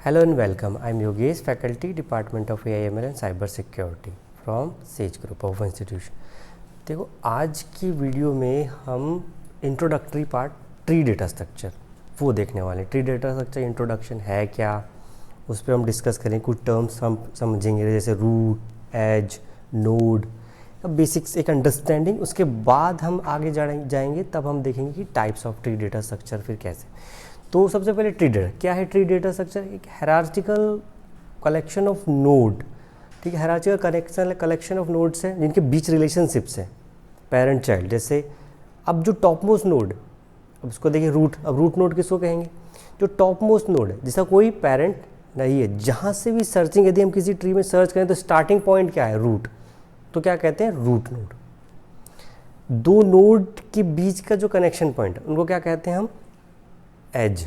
Hello and welcome. I'm Yogesh, faculty, Department of AI/ML and Cyber Security from Sage Group of Institution. देखो आज की video में हम introductory part tree data structure वो देखने वाले हैं। ट्री डेटा स्ट्रक्चर इंट्रोडक्शन है क्या, उस पर हम डिस्कस करें। कुछ टर्म्स हम समझेंगे जैसे रूट, एज, नोड, बेसिक्स एक अंडरस्टैंडिंग। उसके बाद हम आगे जाएंगे, तब हम देखेंगे कि types of tree data structure फिर कैसे। तो सबसे पहले ट्री डेटा क्या है। ट्री डेटा स्ट्रक्चर एक हायरार्चिकल कलेक्शन ऑफ नोड, ठीक है। हायरार्चिकल कलेक्शन ऑफ नोड्स है जिनके बीच रिलेशनशिप्स है, पेरेंट चाइल्ड। जैसे अब जो टॉप मोस्ट नोड, अब उसको देखिए रूट। अब रूट नोड किसको कहेंगे? जो टॉप मोस्ट नोड है जिसका कोई पेरेंट नहीं है, जहाँ से भी सर्चिंग, यदि हम किसी ट्री में सर्च करें तो स्टार्टिंग पॉइंट क्या है? रूट। तो क्या कहते हैं? Root node. दो नोड के बीच का जो कनेक्शन पॉइंट है उनको क्या कहते हैं हम? एज।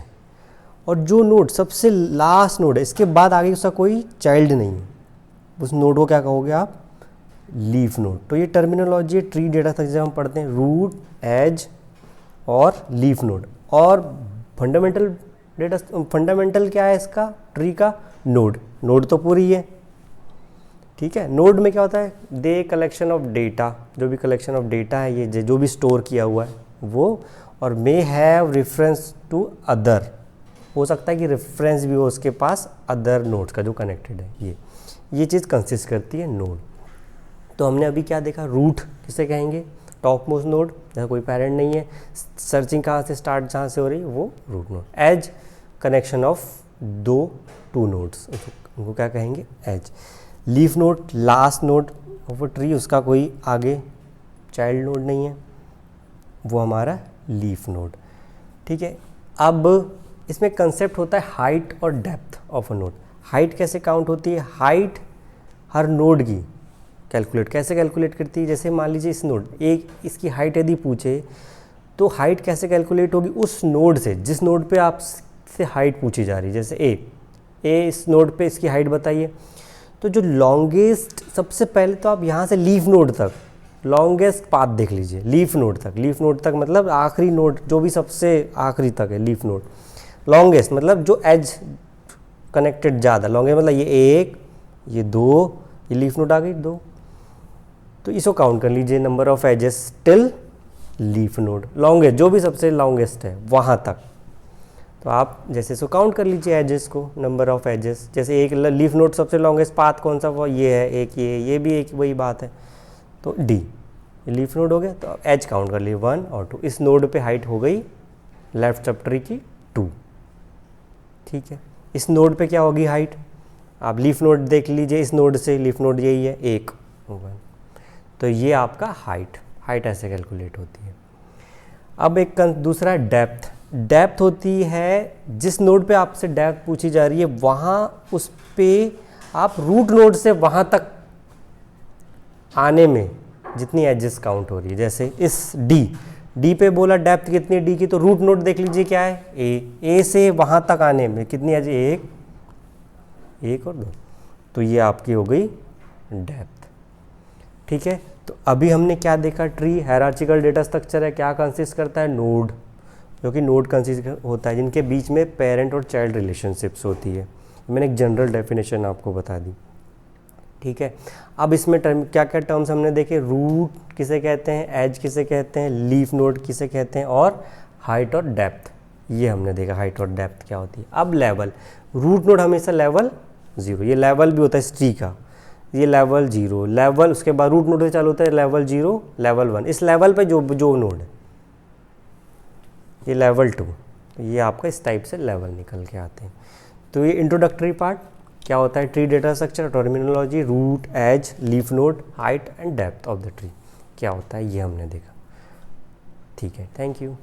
और जो नोड सबसे लास्ट नोड है, इसके बाद आगे उसका कोई चाइल्ड नहीं है, उस नोड को क्या कहोगे आप? Leaf node. तो ये टर्मिनोलॉजी है ट्री डेटा स्ट्रक्चर जब हम पढ़ते हैं, रूट, एज और लीफ नोड। और फंडामेंटल क्या है इसका ट्री का? नोड। नोड तो पूरी है, ठीक है। नोड में क्या होता है? दे कलेक्शन ऑफ डेटा, जो भी कलेक्शन ऑफ डेटा है, ये जो भी स्टोर किया हुआ है वो, और may have reference to other, हो सकता है कि रेफरेंस भी हो उसके पास अदर नोड्स का जो कनेक्टेड है। ये चीज़ कंसिस्ट करती है नोड। तो हमने अभी क्या देखा? रूट किसे कहेंगे? टॉप मोस्ट नोड, जहाँ कोई पेरेंट नहीं है, सर्चिंग कहाँ से स्टार्ट जहाँ से हो रही है वो root node. Edge connection of two nodes, उनको क्या कहेंगे? Edge. Leaf node last node of a tree, उसका कोई आगे चाइल्ड नोड नहीं है, वो हमारा लीफ नोड, ठीक है। अब इसमें कंसेप्ट होता है हाइट और depth of a node. Height कैसे काउंट होती है? हाइट हर नोड की कैसे कैलकुलेट करती है? जैसे मान लीजिए इस नोड एक, इसकी हाइट यदि पूछे तो हाइट कैसे कैलकुलेट होगी? उस नोड से, जिस नोड पे आपसे हाइट पूछी जा रही है। जैसे ए इस नोड पे इसकी हाइट बताइए, तो जो लॉन्गेस्ट, सबसे पहले तो आप यहाँ से लीफ नोड तक लॉन्गेस्ट पाथ देख लीजिए। लीफ नोड तक मतलब आखिरी नोड, जो भी सबसे आखिरी तक है लीफ नोड। लॉन्गेस्ट मतलब जो एज कनेक्टेड ज़्यादा, लॉन्गेस्ट मतलब ये एक, ये दो, ये लीफ नोड आ गई दो। तो इसको काउंट कर लीजिए, number of edges till leaf node, longest जो भी सबसे लॉन्गेस्ट है वहाँ तक। तो आप जैसे इसको काउंट कर लीजिए एजेस को, नंबर ऑफ एजेस। जैसे एक लीफ नोड सबसे लॉन्गेस्ट पाथ कौन सा? वो ये है, एक ये भी एक वही बात है, तो डी लीफ नोड हो गया। तो एज काउंट कर लिए 1 और 2। इस नोड पे हाइट हो गई लेफ्ट सब ट्री की 2, ठीक है। इस नोड पे क्या होगी हाइट? आप लीफ नोड देख लीजिए, इस नोड से लीफ नोड यही है 1, 1। तो ये आपका हाइट ऐसे कैलकुलेट होती है। अब एक दूसरा डेप्थ। डेप्थ होती है जिस नोड पे आपसे डेप्थ पूछी जा रही है, वहाँ उस पे आप रूट नोड से वहाँ तक आने में जितनी एजेस काउंट हो रही है। जैसे इस डी पे बोला डेप्थ कितनी है डी की, तो रूट नोड देख लीजिए क्या है? ए से वहाँ तक आने में कितनी एज? एक और 2। तो ये आपकी हो गई डेप्थ, ठीक है। तो अभी हमने क्या देखा? ट्री हायरार्चिकल डेटा स्ट्रक्चर है, क्या कंसिस्ट करता है? नोड, जो कि नोड कंसिस्ट होता है जिनके बीच में पेरेंट और चाइल्ड रिलेशनशिप्स होती है। मैंने एक जनरल डेफिनेशन आपको बता दी, ठीक है। अब इसमें क्या क्या टर्म्स हमने देखे? रूट किसे कहते हैं, एज किसे कहते हैं, लीफ नोड किसे कहते हैं, और हाइट और डेप्थ, ये हमने देखा हाइट और डेप्थ क्या होती है। अब लेवल, रूट नोड हमेशा लेवल 0, ये लेवल भी होता है इस ट्री का, ये लेवल 0 लेवल, उसके बाद रूट नोड से चालू होता है लेवल 0, लेवल 1। इस लेवल पे जो नोड है ये लेवल 2, ये आपका इस टाइप से लेवल निकल के आते हैं। तो ये इंट्रोडक्टरी पार्ट क्या होता है tree data structure, terminology, root, edge, leaf node, height and depth of the tree क्या होता है, ये हमने देखा, ठीक है। Thank you.